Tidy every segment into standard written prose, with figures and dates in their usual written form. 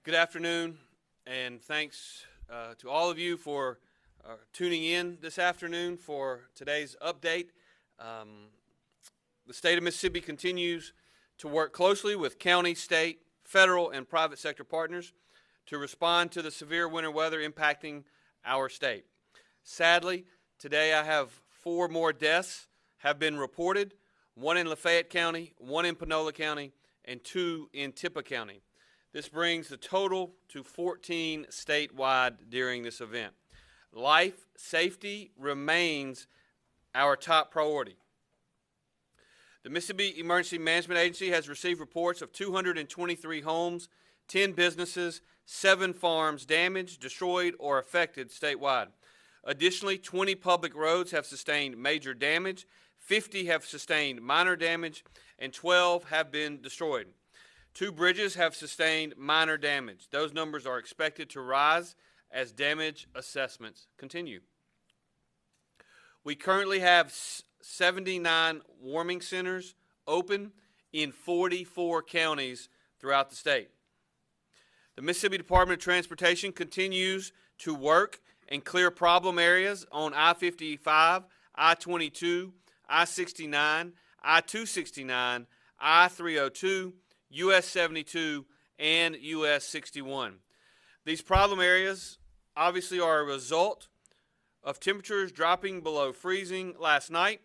Good afternoon, and thanks to all of you for tuning in this afternoon for today's update. The state of Mississippi continues to work closely with county, state, federal, and private sector partners to respond to the severe winter weather impacting our state. Sadly, today I have 4 more deaths have been reported, 1 in Lafayette County, 1 in Panola County, and 2 in Tippah County. This brings the total to 14 statewide during this event. Life safety remains our top priority. The Mississippi Emergency Management Agency has received reports of 223 homes, 10 businesses, 7 farms damaged, destroyed, or affected statewide. Additionally, 20 public roads have sustained major damage, 50 have sustained minor damage, and 12 have been destroyed. 2 bridges have sustained minor damage. Those numbers are expected to rise as damage assessments continue. We currently have 79 warming centers open in 44 counties throughout the state. The Mississippi Department of Transportation continues to work and clear problem areas on I-55, I-22, I-69, I-269, I-302, US 72, and US 61. These problem areas obviously are a result of temperatures dropping below freezing last night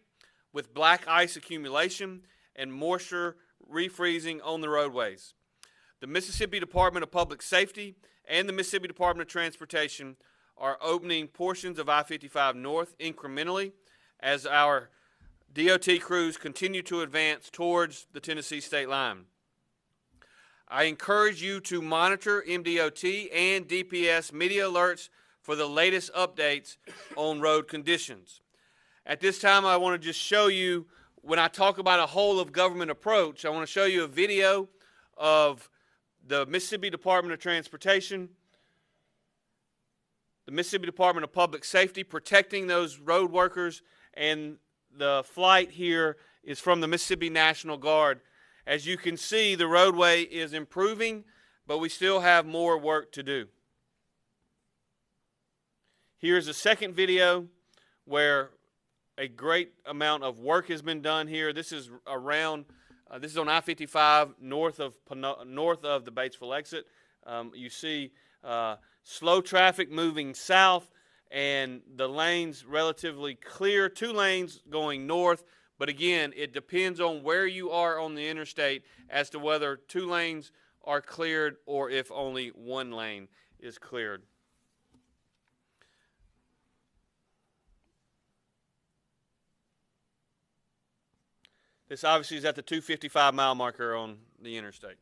with black ice accumulation and moisture refreezing on the roadways. The Mississippi Department of Public Safety and the Mississippi Department of Transportation are opening portions of I-55 North incrementally as our DOT crews continue to advance towards the Tennessee state line. I encourage you to monitor MDOT and DPS media alerts for the latest updates on road conditions. At this time, I want to just show you, when I talk about a whole of government approach, I want to show you a video of the Mississippi Department of Transportation, the Mississippi Department of Public Safety protecting those road workers, and the flight here is from the Mississippi National Guard. As you can see, the roadway is improving, but we still have more work to do. Here's a second video where a great amount of work has been done here. This is around, this is on I-55 north of the Batesville exit. You see slow traffic moving south and the lanes relatively clear, 2 lanes going north. But again, it depends on where you are on the interstate as to whether 2 lanes are cleared or if only 1 lane is cleared. This obviously is at the 255-mile marker on the interstate.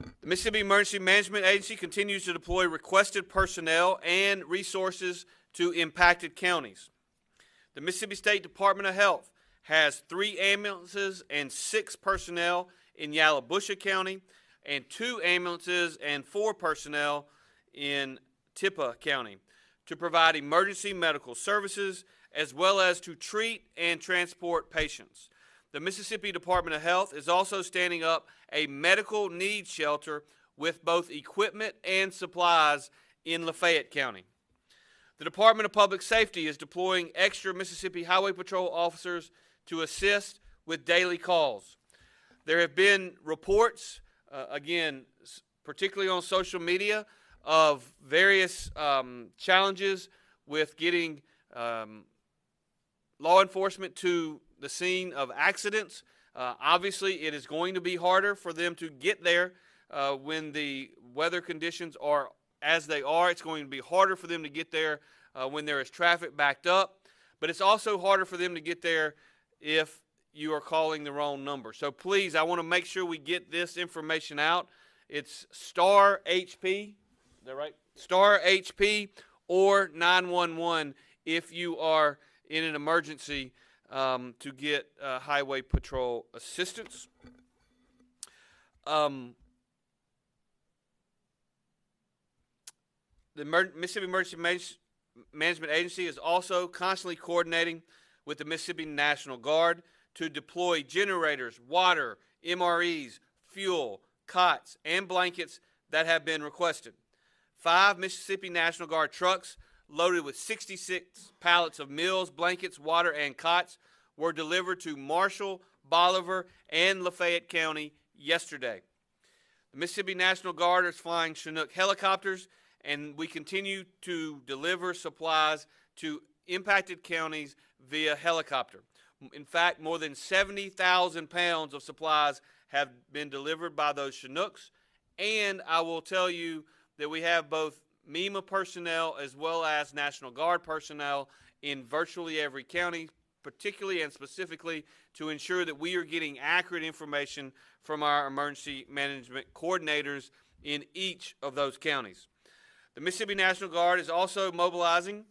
The Mississippi Emergency Management Agency continues to deploy requested personnel and resources to impacted counties. The Mississippi State Department of Health has 3 ambulances and 6 personnel in Yalobusha County and 2 ambulances and 4 personnel in Tippah County to provide emergency medical services as well as to treat and transport patients. The Mississippi Department of Health is also standing up a medical needs shelter with both equipment and supplies in Lafayette County. The Department of Public Safety is deploying extra Mississippi Highway Patrol officers to assist with daily calls. There have been reports, again, particularly on social media, of various challenges with getting law enforcement to the scene of accidents. Obviously, it is going to be harder for them to get there when the weather conditions are as they are. It's going to be harder for them to get there when there is traffic backed up, but it's also harder for them to get there if you are calling the wrong number. So please, I want to make sure we get this information out. It's star HP, is that right? Star HP or 911 if you are in an emergency to get highway patrol assistance. The Mississippi Emergency Management Agency is also constantly coordinating with the Mississippi National Guard to deploy generators, water, MREs, fuel, cots, and blankets that have been requested. 5 Mississippi National Guard trucks loaded with 66 pallets of meals, blankets, water, and cots were delivered to Marshall, Bolivar, and Lafayette County yesterday. The Mississippi National Guard is flying Chinook helicopters, and we continue to deliver supplies to impacted counties via helicopter. In fact, more than 70,000 pounds of supplies have been delivered by those Chinooks, and I will tell you that we have both MEMA personnel as well as National Guard personnel in virtually every county, particularly and specifically to ensure that we are getting accurate information from our emergency management coordinators in each of those counties. The Mississippi National Guard is also mobilizing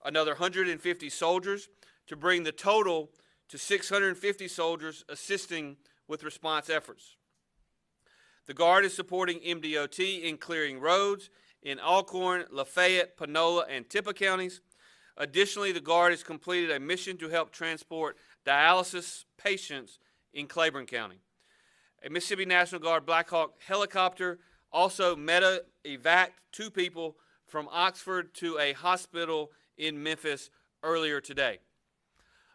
another 150 soldiers to bring the total to 650 soldiers assisting with response efforts. The Guard is supporting MDOT in clearing roads in Alcorn, Lafayette, Panola, and Tippah counties. Additionally, the Guard has completed a mission to help transport dialysis patients in Claiborne County. A Mississippi National Guard Black Hawk helicopter also evac 2 people from Oxford to a hospital in Memphis earlier today.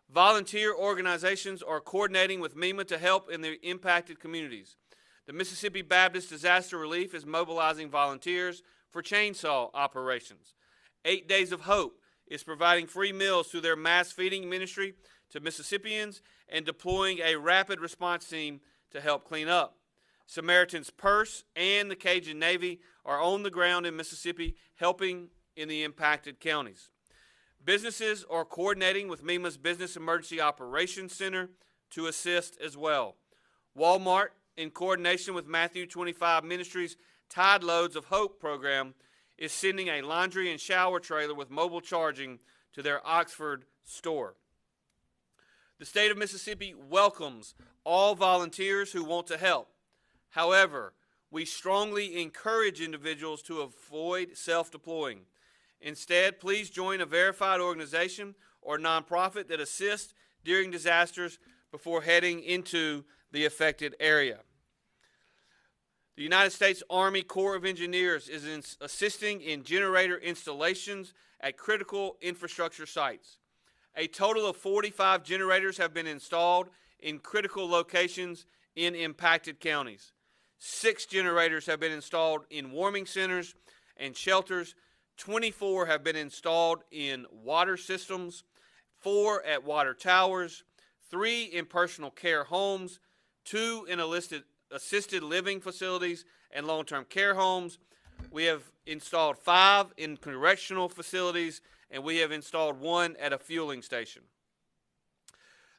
Volunteer organizations are coordinating with MEMA to help in the impacted communities. The Mississippi Baptist Disaster Relief is mobilizing volunteers for chainsaw operations. 8 Days of Hope is providing free meals through their mass feeding ministry to Mississippians and deploying a rapid response team to help clean up. Samaritan's Purse and the Cajun Navy are on the ground in Mississippi helping in the impacted counties. Businesses are coordinating with MEMA's Business Emergency Operations Center to assist as well. Walmart, in coordination with Matthew 25 Ministries' Tide Loads of Hope program, is sending a laundry and shower trailer with mobile charging to their Oxford store. The state of Mississippi welcomes all volunteers who want to help. However, we strongly encourage individuals to avoid self-deploying. Instead, please join a verified organization or nonprofit that assists during disasters before heading into the affected area. The United States Army Corps of Engineers is assisting in generator installations at critical infrastructure sites. A total of 45 generators have been installed in critical locations in impacted counties. 6 generators have been installed in warming centers and shelters. 24 have been installed in water systems, 4 at water towers, 3 in personal care homes, 2 in assisted living facilities and long-term care homes. We have installed 5 in correctional facilities, and we have installed 1 at a fueling station.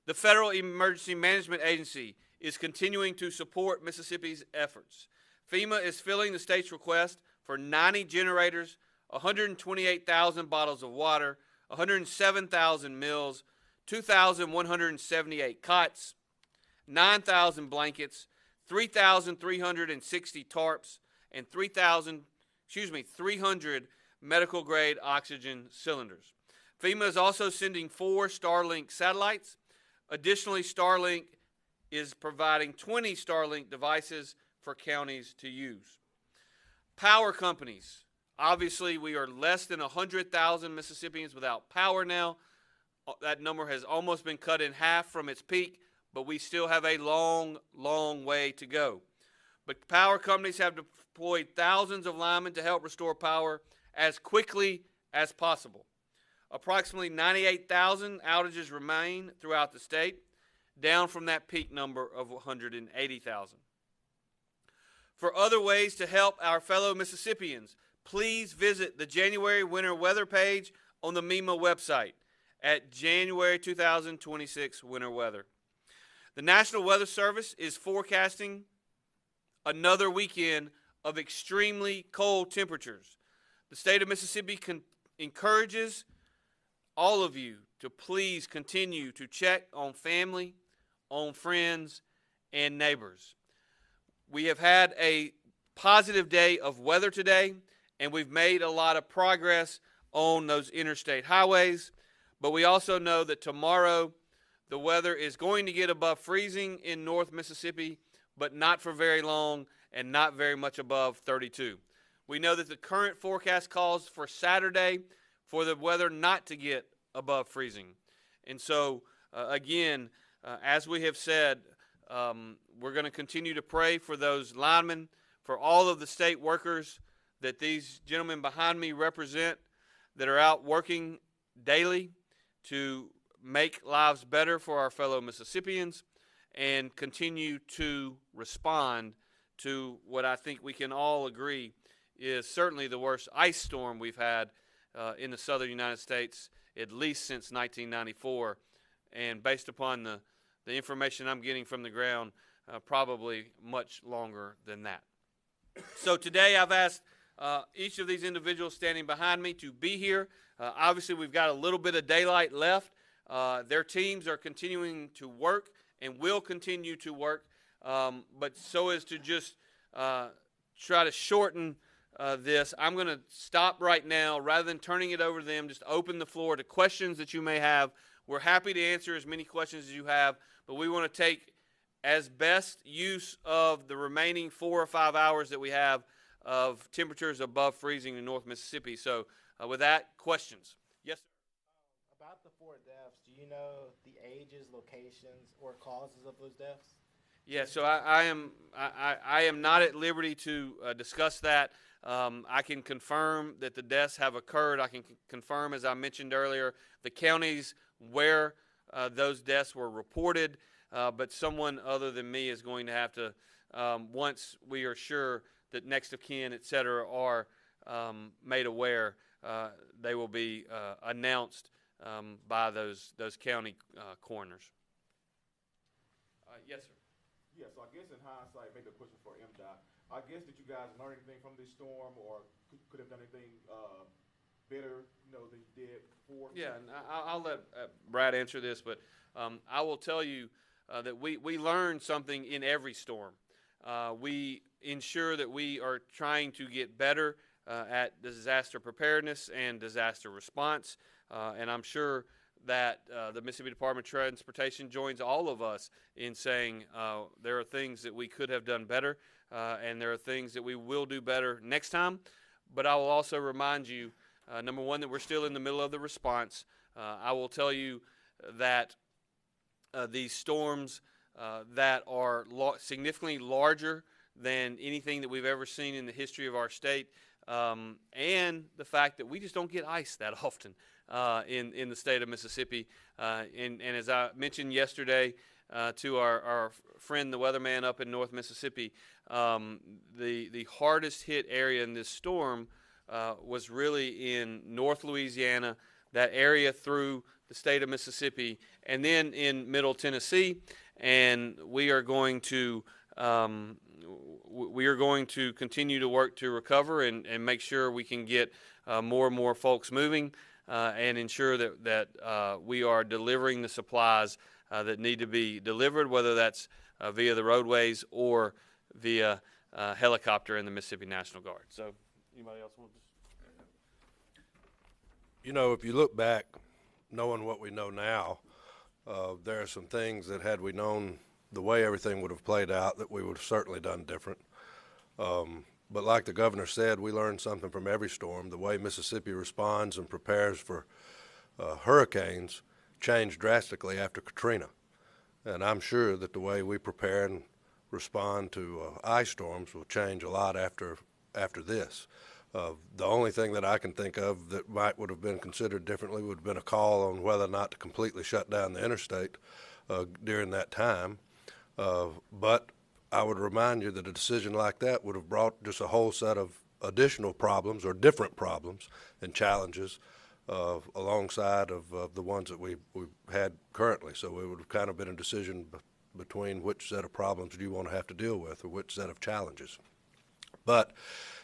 The Federal Emergency Management Agency is continuing to support Mississippi's efforts. FEMA is filling the state's request for 90 generators, 128,000 bottles of water, 107,000 meals, 2,178 cots, 9,000 blankets, 3,360 tarps, and 300 medical-grade oxygen cylinders. FEMA is also sending 4 Starlink satellites. Additionally, Starlink is providing 20 Starlink devices for counties to use. Power companies. Obviously, we are less than 100,000 Mississippians without power now. That number has almost been cut in half from its peak, but we still have a long, long way to go. But power companies have deployed thousands of linemen to help restore power as quickly as possible. Approximately 98,000 outages remain throughout the state, down from that peak number of 180,000. For other ways to help our fellow Mississippians, please visit the January winter weather page on the MEMA website at January 2026 winter weather. The National Weather Service is forecasting another weekend of extremely cold temperatures. The state of Mississippi encourages all of you to please continue to check on family, on friends, and neighbors. We have had a positive day of weather today, and we've made a lot of progress on those interstate highways, but we also know that tomorrow the weather is going to get above freezing in North Mississippi, but not for very long, and not very much above 32. We know that the current forecast calls for Saturday for the weather not to get above freezing. And so, again, as we have said, we're going to continue to pray for those linemen, for all of the state workers that these gentlemen behind me represent, that are out working daily to make lives better for our fellow Mississippians and continue to respond to what I think we can all agree is certainly the worst ice storm we've had in the southern United States, at least since 1994. And based upon the information I'm getting from the ground, probably much longer than that. So today I've asked each of these individuals standing behind me to be here. Obviously, we've got a little bit of daylight left. Their teams are continuing to work and will continue to work, but so as to just try to shorten this, I'm going to stop right now. Rather than turning it over to them, just open the floor to questions that you may have. We're happy to answer as many questions as you have, but we want to take as best use of the remaining 4 or 5 hours that we have of temperatures above freezing in North Mississippi. So with that, questions. Yes, sir. About the 4 deaths, do you know the ages, locations, or causes of those deaths? Yeah, so I am not at liberty to discuss that. I can confirm that the deaths have occurred. I can confirm, as I mentioned earlier, the counties where those deaths were reported, but someone other than me is going to have to, once we are sure that next of kin, et cetera, are made aware, they will be announced by those county coroners. Yes, sir. Yeah, so I guess in hindsight, maybe a question for MDOT. I guess did you guys learn anything from this storm, or could have done anything better, than you did before? Yeah, and I'll let Brad answer this, but I will tell you that we learn something in every storm. We ensure that we are trying to get better at disaster preparedness and disaster response, and I'm sure that the Mississippi Department of Transportation joins all of us in saying there are things that we could have done better, and there are things that we will do better next time. But I will also remind you, number one, that we're still in the middle of the response. I will tell you that these storms that are significantly larger than anything that we've ever seen in the history of our state, and the fact that we just don't get ice that often in the state of Mississippi. And as I mentioned yesterday to our friend, the weatherman up in North Mississippi, the hardest hit area in this storm was really in North Louisiana, that area through the state of Mississippi, and then in Middle Tennessee. And we are going to continue to work to recover and make sure we can get more and more folks moving and ensure that we are delivering the supplies that need to be delivered, whether that's via the roadways or via helicopter in the Mississippi National Guard. So anybody else want to just? If you look back, knowing what we know now, there are some things that had we known the way everything would have played out that we would have certainly done different. But like the governor said, we learned something from every storm. The way Mississippi responds and prepares for hurricanes changed drastically after Katrina. And I'm sure that the way we prepare and respond to ice storms will change a lot after this. The only thing that I can think of that would have been considered differently would have been a call on whether or not to completely shut down the interstate during that time. But I would remind you that a decision like that would have brought just a whole set of additional problems or different problems and challenges alongside of the ones that we've had currently. So it would have kind of been a decision between which set of problems do you want to have to deal with or which set of challenges. But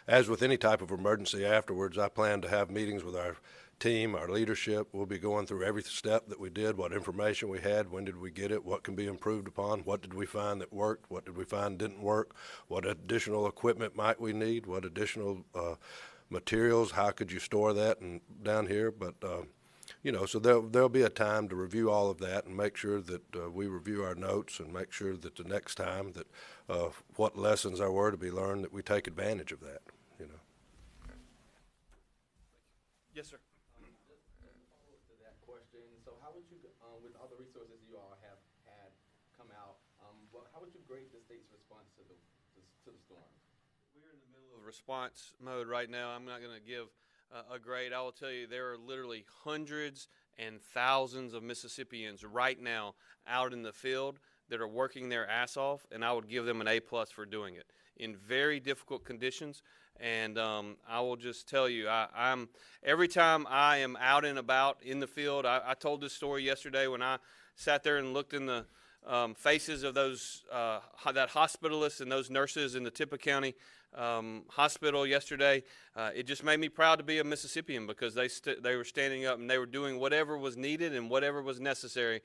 as with any type of emergency afterwards, I plan to have meetings with our team, our leadership. We'll be going through every step that we did, what information we had, when did we get it, what can be improved upon, what did we find that worked, what did we find didn't work, what additional equipment might we need, what additional materials, how could you store that and down here. But So there'll be a time to review all of that and make sure that we review our notes and make sure that the next time that what lessons there were to be learned, that we take advantage of that. Yes, sir. Follow-up to that question. So how would you, with all the resources you all have had come out, how would you grade the state's response to the storm? We're in the middle of response mode right now. I'm not going to give a grade. I will tell you there are literally hundreds and thousands of Mississippians right now out in the field that are working their ass off, and I would give them an A+ for doing it in very difficult conditions. And I will just tell you, I'm every time I am out and about in the field, I told this story yesterday when I sat there and looked in the faces of those that hospitalists and those nurses in the Tippah County hospital yesterday. It just made me proud to be a Mississippian, because they were standing up and they were doing whatever was needed and whatever was necessary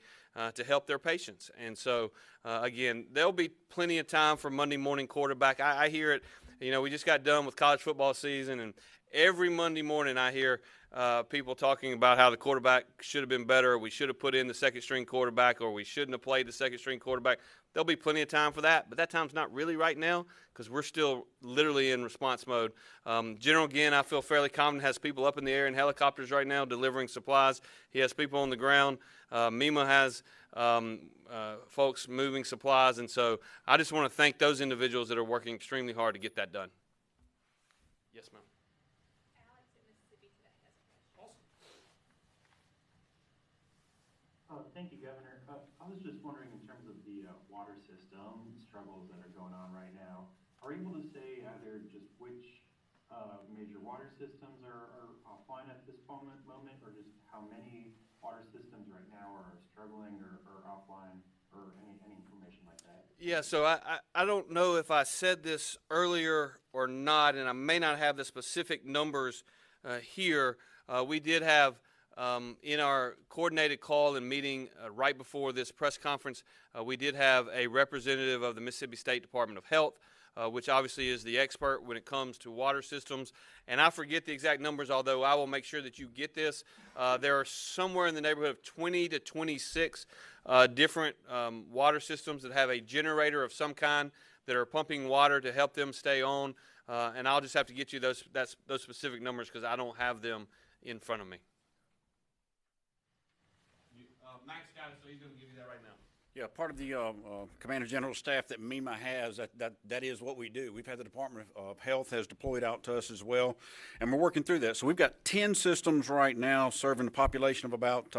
to help their patients. And so again, there'll be plenty of time for Monday morning quarterback. I hear it. We just got done with college football season, and every Monday morning I hear people talking about how the quarterback should have been better, or we should have put in the second-string quarterback, or we shouldn't have played the second-string quarterback. There'll be plenty of time for that, but that time's not really right now, because we're still literally in response mode. General Ginn, I feel fairly confident, has people up in the air in helicopters right now delivering supplies. He has people on the ground. MEMA has folks moving supplies, and so I just want to thank those individuals that are working extremely hard to get that done. Yes, ma'am. Alex in Mississippi Today has a question. Awesome. Thank you, Governor. I was just wondering, in terms of the water system struggles that are going on right now, are you able to say either just which major water systems are offline at this moment, or just how many water systems right now are struggling or offline, or any information like that? Yeah, so I don't know if I said this earlier or not, and I may not have the specific numbers here. We did have in our coordinated call and meeting right before this press conference, we did have a representative of the Mississippi State Department of Health, which obviously is the expert when it comes to water systems. And I forget the exact numbers, although I will make sure that you get this. There are somewhere in the neighborhood of 20 to 26 different water systems that have a generator of some kind that are pumping water to help them stay on. And I'll just have to get you those specific numbers, because I don't have them in front of me. Max got it, so he's going to give you that right now. Yeah, part of the Commander General staff that MEMA has, that is what we do. We've had the Department of Health has deployed out to us as well, and we're working through that. So we've got 10 systems right now serving a population of about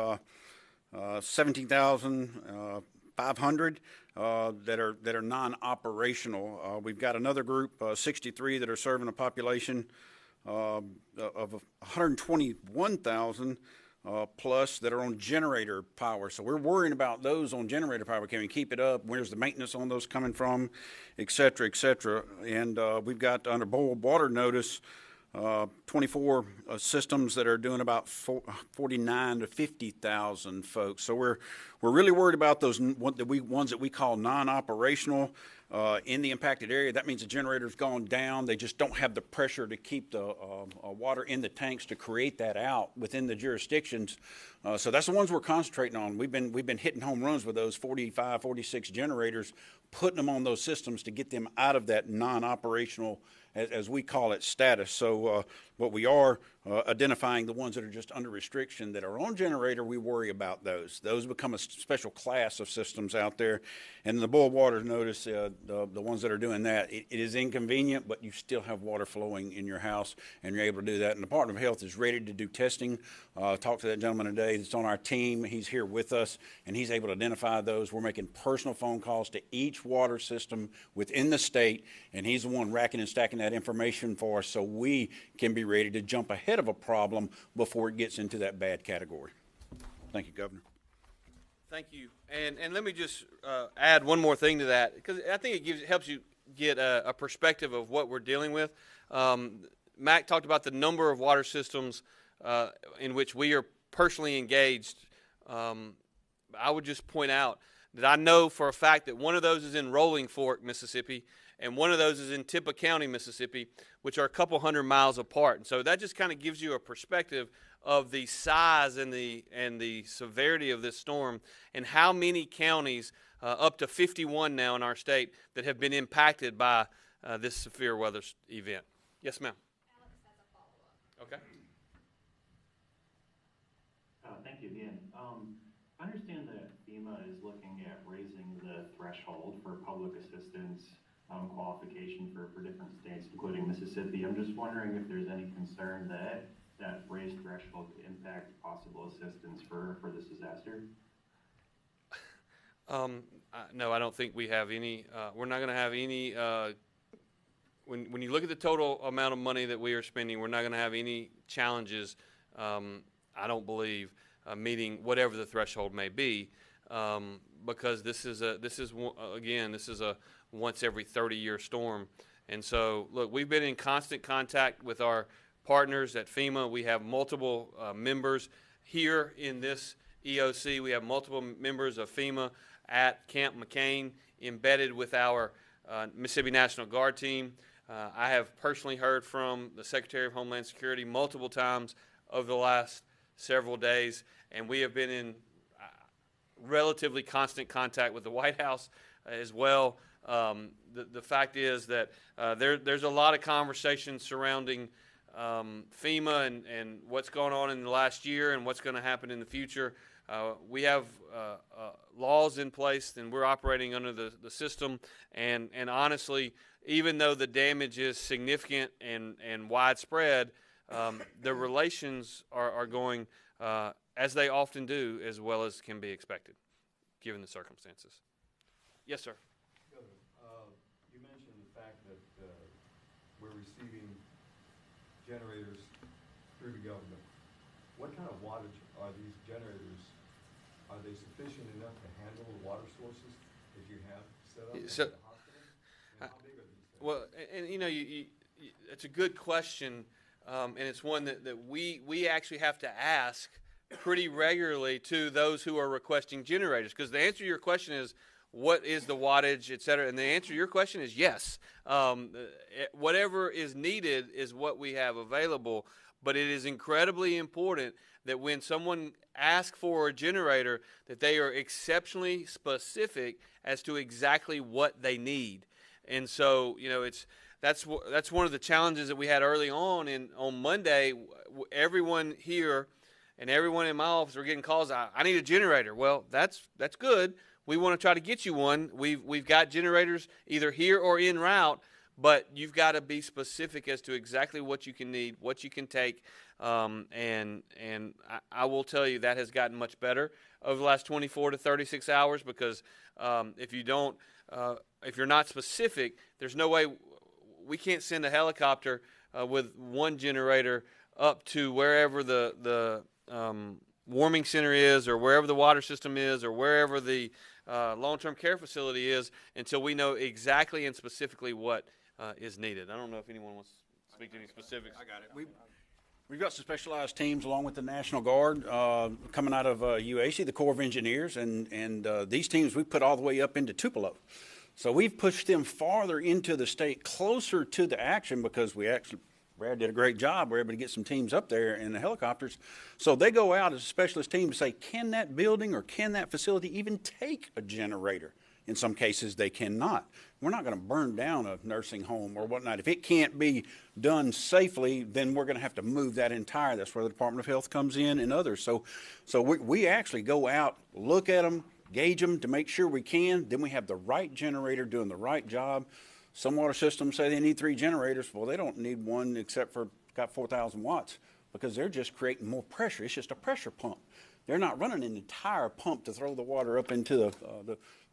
17,500 that are non-operational. We've got another group, 63, that are serving a population of 121,000 plus that are on generator power. So we're worrying about those on generator power. Can we keep it up? Where's the maintenance on those coming from, et cetera, et cetera. And we've got, under boil water notice, 24 systems that are doing about 49 to 50,000 folks. So we're really worried about those ones that we call non-operational in the impacted area. That means the generator's gone down. They just don't have the pressure to keep the water in the tanks to create that out within the jurisdictions. So that's the ones we're concentrating on. We've been hitting home runs with those 45, 46 generators, putting them on those systems to get them out of that non-operational, as we call it, status. So what we are identifying the ones that are just under restriction that are on generator, we worry about those. Those become a special class of systems out there. And the boil water notice, the ones that are doing that, it is inconvenient, but you still have water flowing in your house, and you're able to do that. And the Department of Health is ready to do testing. Talked to that gentleman today that's on our team. He's here with us, and he's able to identify those. We're making personal phone calls to each water system within the state, and he's the one racking and stacking that information for us so we can be ready to jump ahead of a problem before it gets into that bad category. Thank you, Governor. Thank you. And let me just add one more thing to that, because I think it helps you get a perspective of what we're dealing with. Mac talked about the number of water systems in which we are personally engaged. I would just point out that I know for a fact that one of those is in Rolling Fork, Mississippi, and one of those is in Tippah County, Mississippi, which are a couple 100 miles apart. And so that just kind of gives you a perspective of the size and the severity of this storm, and how many counties, up to 51 now in our state, that have been impacted by this severe weather event. Yes, ma'am. Alex has a follow-up. Okay. Thank you again. I understand that FEMA is looking at raising the threshold for public assistance qualification for different states, including Mississippi. I'm just wondering if there's any concern that that raised threshold could impact possible assistance for this disaster. No, I don't think we have any. We're not going to have any. When you look at the total amount of money that we are spending, we're not going to have any challenges. I don't believe meeting whatever the threshold may be, because this is a once every 30-year storm. And so, look, we've been in constant contact with our partners at FEMA. We have multiple members here in this EOC. We have multiple members of FEMA at Camp McCain embedded with our Mississippi National Guard team. I have personally heard from the Secretary of Homeland Security multiple times over the last several days, and we have been in relatively constant contact with the White House as well. The fact is that there's a lot of conversation surrounding FEMA and what's going on in the last year and what's going to happen in the future. We have laws in place, and we're operating under the system. And honestly, even though the damage is significant and widespread, the relations are going as they often do, as well as can be expected, given the circumstances. Yes, sir. You mentioned the fact that we're receiving generators through the government. What kind of wattage are these generators? Are they sufficient enough to handle the water sources that you have set up in the hospital? And how big are these things? Well, and you know, it's a good question, and it's one that we actually have to ask pretty regularly to those who are requesting generators, because the answer to your question is, what is the wattage, et cetera? And the answer to your question is yes. Whatever is needed is what we have available, but it is incredibly important that when someone asks for a generator, that they are exceptionally specific as to exactly what they need. And so, you know, that's one of the challenges that we had early on. On Monday, everyone here and everyone in my office were getting calls. I need a generator. Well, that's good. We want to try to get you one. We've got generators either here or en route, but you've got to be specific as to exactly what you can need, what you can take, and I will tell you that has gotten much better over the last 24 to 36 hours, because if you're not specific, there's no way we can't send a helicopter with one generator up to wherever the warming center is, or wherever the water system is, or wherever the long-term care facility is, until we know exactly and specifically what is needed. I don't know if anyone wants to speak to any specifics. I got it. We've got some specialized teams along with the National Guard coming out of UAC, the Corps of Engineers, and these teams we put all the way up into Tupelo. So we've pushed them farther into the state, closer to the action, because Brad did a great job. We're able to get some teams up there in the helicopters. So they go out as a specialist team to say, can that building or can that facility even take a generator? In some cases, they cannot. We're not going to burn down a nursing home or whatnot. If it can't be done safely, then we're going to have to move that entire. That's where the Department of Health comes in and others. So we actually go out, look at them, gauge them to make sure we can. Then we have the right generator doing the right job. Some water systems say they need 3 generators. Well, they don't need one except for got 4,000 watts, because they're just creating more pressure. It's just a pressure pump. They're not running an entire pump to throw the water up into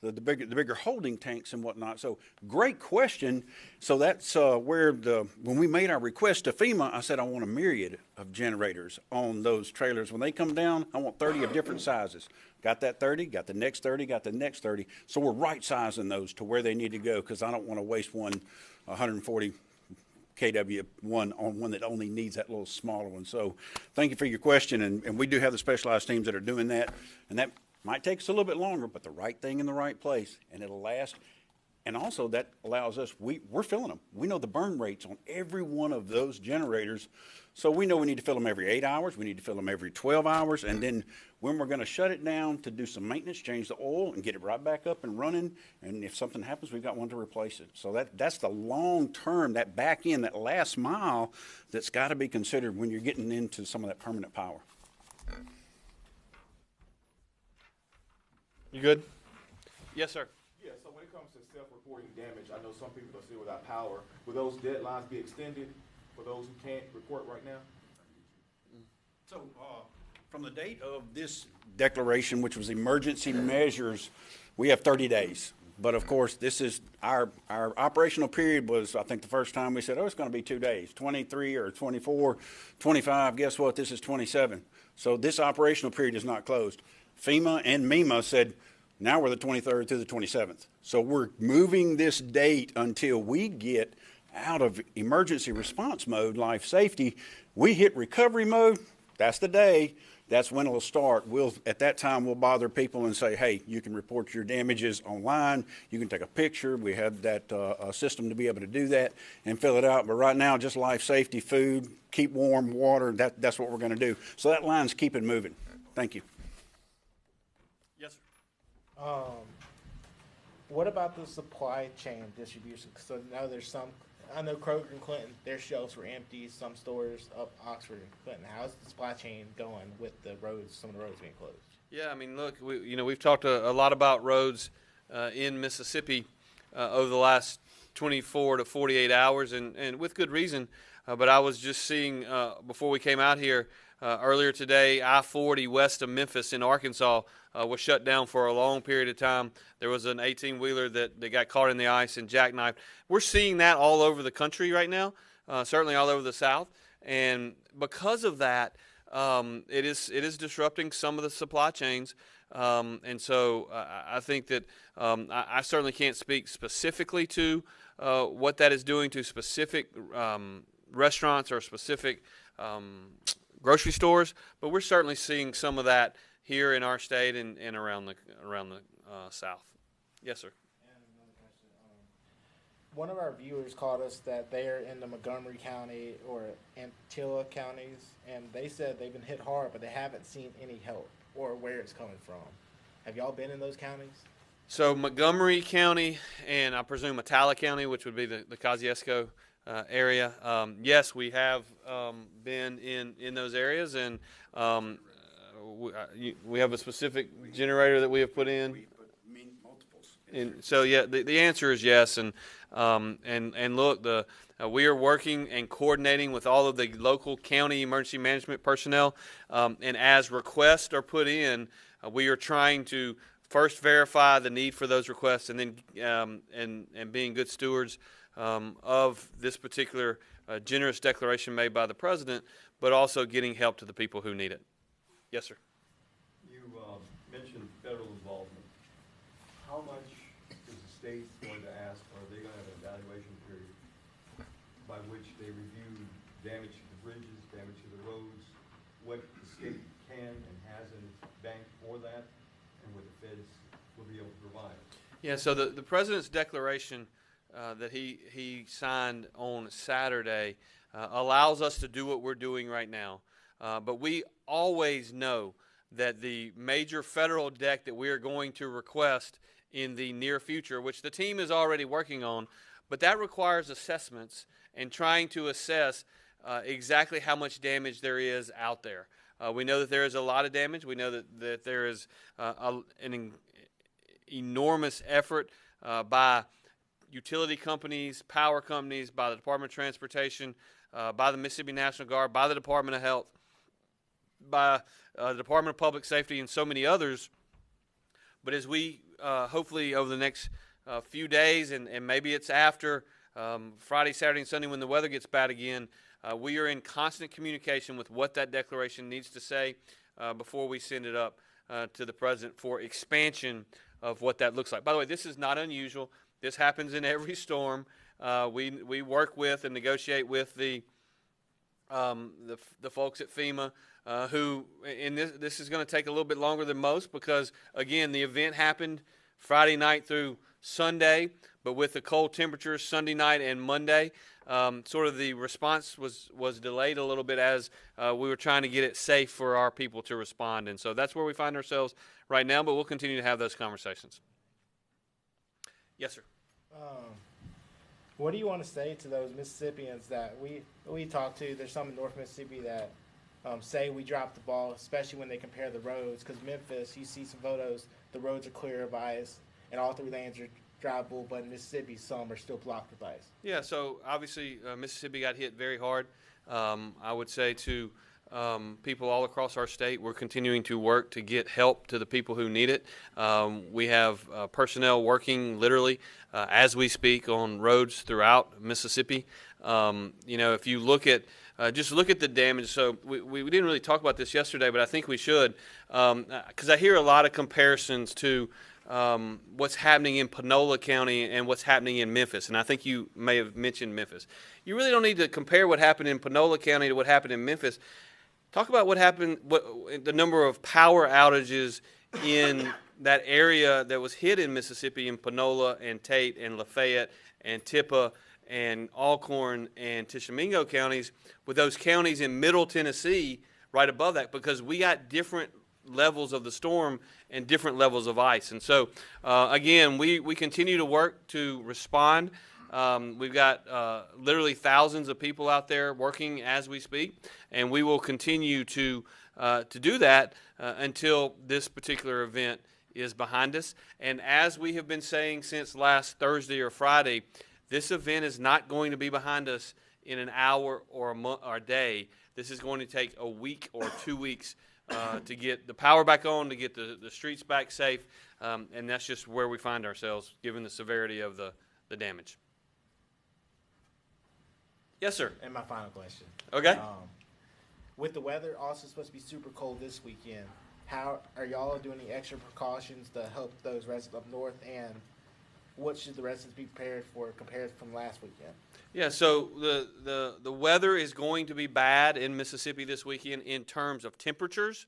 the bigger holding tanks and whatnot. So great question. So that's where when we made our request to FEMA, I said I want a myriad of generators on those trailers. When they come down, I want 30 of different sizes. Got that 30, got the next 30, got the next 30. So we're right sizing those to where they need to go, because I don't want to waste 140 kW on one that only needs that little smaller one. So thank you for your question, and we do have the specialized teams that are doing that, and that Might take us a little bit longer, but the right thing in the right place, and it'll last. And also that allows us, we're filling them. We know the burn rates on every one of those generators. So we know we need to fill them every 8 hours. We need to fill them every 12 hours. And then when we're going to shut it down to do some maintenance, change the oil and get it right back up and running. And if something happens, we've got one to replace it. So that's the long term, that back end, that last mile that's got to be considered when you're getting into some of that permanent power. You good? Yes, sir. Yeah, so when it comes to self-reporting damage, I know some people are still without power. Will those deadlines be extended for those who can't report right now? So from the date of this declaration, which was emergency measures, we have 30 days. But of course, this is our operational period was, I think the first time we said, oh, it's going to be 2 days, 23 or 24, 25. Guess what? This is 27. So this operational period is not closed. FEMA and MEMA said, now we're the 23rd to the 27th. So we're moving this date until we get out of emergency response mode, life safety. We hit recovery mode, that's the day. That's when it'll start. At that time, we'll bother people and say, hey, you can report your damages online. You can take a picture. We have that system to be able to do that and fill it out. But right now, just life safety, food, keep warm, water, that's what we're going to do. So that line's keeping moving. Thank you. Yes, sir. What about the supply chain distribution? So now I know Kroger and Clinton, their shelves were empty. Some stores up Oxford and Clinton. How's the supply chain going with the roads? Some of the roads being closed. Yeah, I mean, look, we've talked a lot about roads in Mississippi over the last 24 to 48 hours, and with good reason. But I was just seeing before we came out here earlier today, I-40 west of Memphis in Arkansas was shut down for a long period of time. There was an 18-wheeler that got caught in the ice and jackknifed. We're seeing that all over the country right now, certainly all over the South. And because of that, it is disrupting some of the supply chains. And so I think that I certainly can't speak specifically to what that is doing to specific restaurants or specific grocery stores, but we're certainly seeing some of that here in our state and around the South. Yes, sir. And another question. One of our viewers called us that they are in the Montgomery County or Antilla counties, and they said they've been hit hard, but they haven't seen any help or where it's coming from. Have y'all been in those counties? So Montgomery County and I presume Attala County, which would be the Kosciuszko area. Yes, we have been in those areas, and we have a specific generator that we have put in. And so yeah, the answer is yes, and look, we are working and coordinating with all of the local county emergency management personnel, and as requests are put in, we are trying to first verify the need for those requests, and then and being good stewards of this particular generous declaration made by the president, but also getting help to the people who need it. Yes, sir. You mentioned federal involvement. How much is the state going to ask? Are they going to have an evaluation period by which they review damage to the bridges, damage to the roads, what the state can and has in its bank for that, and what the feds will be able to provide? Yeah, so the president's declaration that he signed on Saturday allows us to do what we're doing right now. But we always know that the major federal debt that we are going to request in the near future, which the team is already working on, but that requires assessments and trying to assess exactly how much damage there is out there. We know that there is a lot of damage. We know that there is an enormous effort by utility companies, power companies, by the Department of Transportation, by the Mississippi National Guard, by the Department of Health, by the Department of Public Safety, and so many others. But as we hopefully over the next few days, and maybe it's after Friday, Saturday, and Sunday when the weather gets bad again, we are in constant communication with what that declaration needs to say before we send it up to the president for expansion of what that looks like. By the way, this is not unusual. This happens in every storm. We work with and negotiate with the the folks at FEMA, who, and this is going to take a little bit longer than most because, again, the event happened Friday night through Sunday, but with the cold temperatures Sunday night and Monday, sort of the response was delayed a little bit as we were trying to get it safe for our people to respond. And so that's where we find ourselves right now, but we'll continue to have those conversations. Yes, sir. What do you want to say to those Mississippians that we talk to? There's some in North Mississippi that say we dropped the ball, especially when they compare the roads. Because Memphis, you see some photos, the roads are clear of ice, and all 3 lanes are drivable. But in Mississippi, some are still blocked with ice. Yeah, so obviously Mississippi got hit very hard. I would say to people all across our state, we're continuing to work to get help to the people who need it. We have personnel working literally as we speak on roads throughout Mississippi. If you look at just look at the damage. So we didn't really talk about this yesterday, but I think we should, because I hear a lot of comparisons to what's happening in Panola County and what's happening in Memphis. And I think you may have mentioned Memphis. You really don't need to compare what happened in Panola County to what happened in Memphis. Talk about what happened, the number of power outages in that area that was hit in Mississippi, in Panola and Tate and Lafayette and Tippah and Alcorn and Tishomingo counties, with those counties in Middle Tennessee right above that, because we got different levels of the storm and different levels of ice. And so, again, we continue to work to respond. We've got literally thousands of people out there working as we speak, and we will continue to do that until this particular event is behind us. And as we have been saying since last Thursday or Friday, this event is not going to be behind us in an hour or a month or a day. This is going to take a week or 2 weeks to get the power back on, to get the streets back safe, and that's just where we find ourselves given the severity of the damage. Yes, sir. And my final question. Okay. With the weather also supposed to be super cold this weekend, how are y'all doing any extra precautions to help those residents up north, and what should the residents be prepared for compared from last weekend? Yeah, so the weather is going to be bad in Mississippi this weekend in terms of temperatures.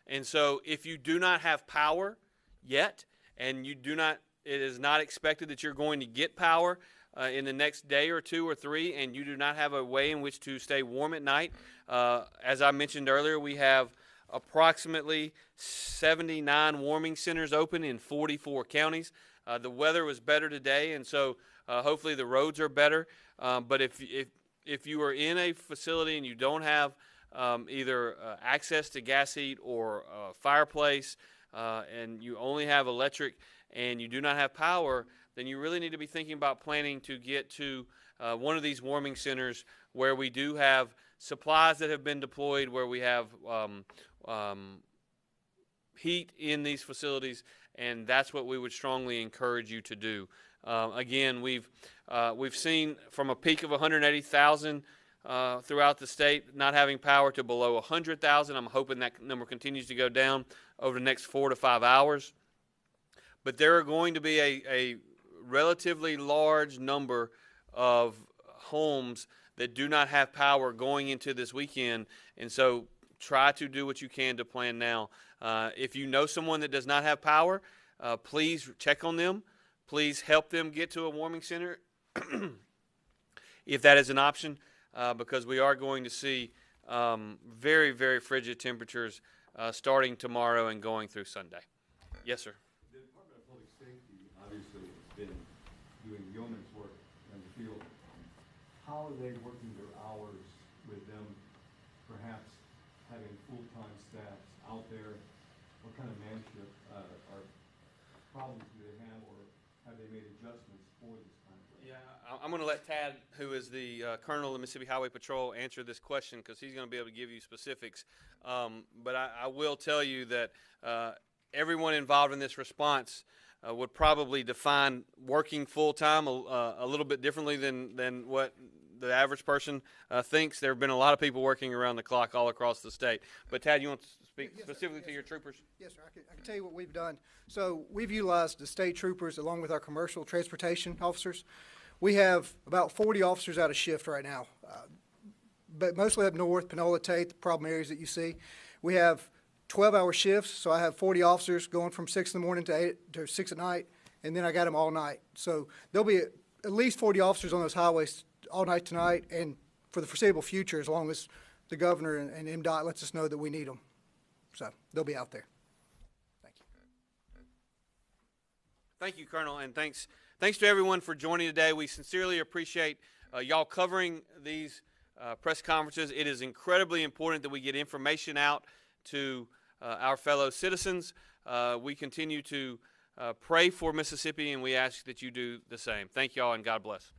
And so if you do not have power yet, and it is not expected that you're going to get power in the next day or 2 or 3, and you do not have a way in which to stay warm at night, as I mentioned earlier, we have approximately 79 warming centers open in 44 counties. The weather was better today, and so hopefully the roads are better. But if you are in a facility and you don't have either access to gas heat or fireplace, and you only have electric and you do not have power, then you really need to be thinking about planning to get to one of these warming centers where we do have supplies that have been deployed, where we have heat in these facilities, and that's what we would strongly encourage you to do. Again, we've seen from a peak of 180,000 throughout the state not having power to below 100,000. I'm hoping that number continues to go down over the next 4 to 5 hours. But there are going to be a relatively large number of homes that do not have power going into this weekend, and so try to do what you can to plan now. If you know someone that does not have power, please check on them. Please help them get to a warming center if that is an option, because we are going to see very, very frigid temperatures starting tomorrow and going through Sunday. Yes, sir. The Department of Public Safety obviously has been doing yeoman's work in the field. How are they working their hours with them, perhaps having full-time staffs out there? What kind of manship or problems do they have, or have they made adjustments for this kind of thing? Yeah, I'm going to let Tad, who is the Colonel of the Mississippi Highway Patrol, answer this question because he's going to be able to give you specifics. But I will tell you that everyone involved in this response would probably define working full-time a little bit differently than what the average person thinks. There have been a lot of people working around the clock all across the state. But Tad, you want to speak specifically to your troopers? Yes, sir. I can tell you what we've done. So we've utilized the state troopers along with our commercial transportation officers. We have about 40 officers out of shift right now. but mostly up north, Panola, Tate, the problem areas that you see. We have 12-hour shifts, so I have 40 officers going from 6 in the morning to 6 at night, and then I got them all night. So there'll be at least 40 officers on those highways all night tonight and for the foreseeable future, as long as the governor and MDOT lets us know that we need them. So they'll be out there. Thank you. Thank you, Colonel, and thanks to everyone for joining today. We sincerely appreciate y'all covering these press conferences. It is incredibly important that we get information out to our fellow citizens. We continue to pray for Mississippi, and we ask that you do the same. Thank y'all, and God bless.